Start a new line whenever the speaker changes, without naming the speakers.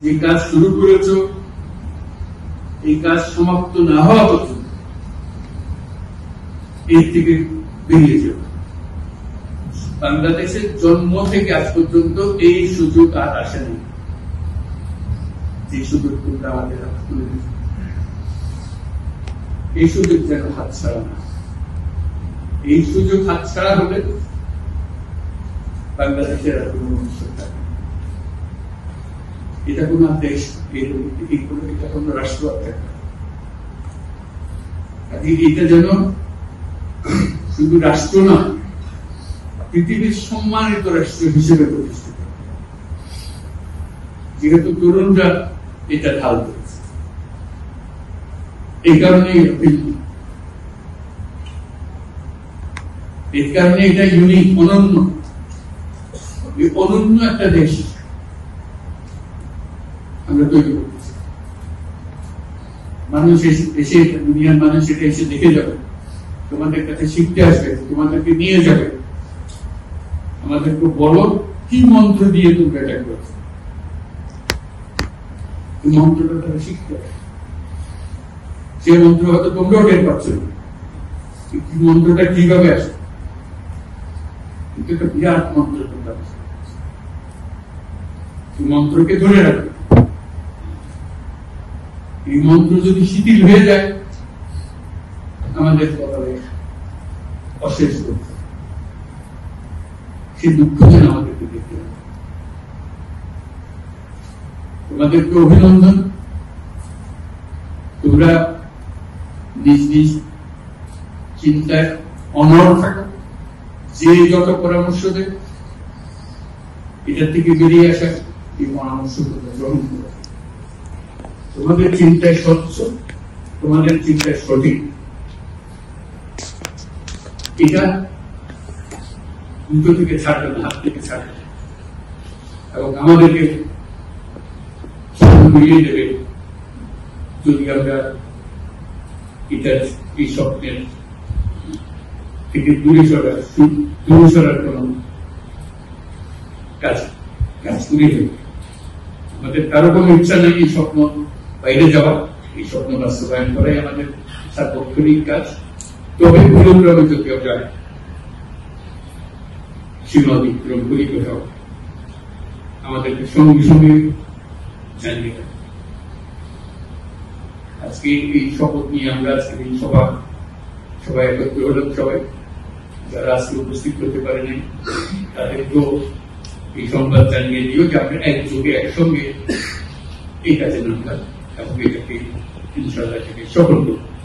যে কাজ শুরু করেছ এই কাজ সমাপ্ত না হওয়া পর্যন্ত এর থেকে বেরিয়ে যাবে। বাংলাদেশের জন্ম থেকে আজ পর্যন্ত এই সুযোগ আর আসেনি, যে সুযোগ তোমরা আমাদের হাত তুলে দিচ্ছ। এই সুযোগ যেন হাতছাড়া না। এই সুযোগ হাতছাড়া হলে বাংলাদেশের আর কোনো ভবিষ্যৎ থাকে। এটা কোনো দেশ, এটা কোনো রাষ্ট্র থাকে। এটা যেন শুধু রাষ্ট্র না, পৃথিবীর সম্মানিত রাষ্ট্র হিসেবে প্রতিষ্ঠিত। যেহেতু তরুণরা এটা ঢাল করেছে, এই কারণে এটা ইউনিক, অনন্য। এই অনন্য একটা দেশ আমরা তৈরি করতেছি। মানুষ এসে, দুনিয়ার মানুষ এটা এসে দেখে যাবে, তোমাদের কাছে শিখতে আসবে, তোমাদেরকে নিয়ে যাবে। আমাদেরকে বলো কি মন্ত্র দিয়ে তোমরা এটা করছো, এই মন্ত্রটা তারা শিখতে হবে। সে মন্ত্র হয়তো তোমরাও টের পাচ্ছ না, মন্ত্রটা কিভাবে আসে। কিন্তু একটা বিরাট মন্ত্র তোমরা মন্ত্রকে ধরে রাখবে। এই মন্ত্র যদি শিথিল হয়ে যায়, আমাদের কপালে অশেষ করতে, সে দুঃখ যেন আমাদেরকে দেখতে হবে। তোমাদেরকে অভিনন্দন। তোমরা নিজ নিজ চিন্তায় অনড় থাকো। যে যত পরামর্শ দেয় এটা থেকে বেরিয়ে আসা, এই পরামর্শ গ্রহণ করো। তোমাদের চিন্তায় স্বচ্ছ, তোমাদের চিন্তায় সঠিক, এটা দুটো থেকে ছাড়বে না, হাত থেকে ছাড়বে। এবং আমাদেরকে মিলিয়ে দেবে যদি আমরা এটার এই স্বপ্নের থেকে দূরে সরার কোন কাজ করি দেবে। আমাদের কারো কোনো ইচ্ছা নেই এই স্বপ্ন বাইরে যাওয়া, এই স্বপ্ন বাস্তবায়ন করাই আমাদের সার্বক্ষণিক কাজ। তবে পুরোক্রমে যদি আমরা সীমা অতিক্রম করি কোথাও, আমাদেরকে সঙ্গে সঙ্গে জানিয়ে দেয়। আজকে এই শপথ নিয়ে আমরা আজকে এই সবাই একত্র হলাম। সবাই যারা আজকে উপস্থিত করতে পারে নাই তাদেরকেও এই সংবাদ জানিয়ে দিও যে আমরা একযোগে একসঙ্গে এই কাজে নামলাম এবং এটাকে ইনশাআল্লাহ সফল করব।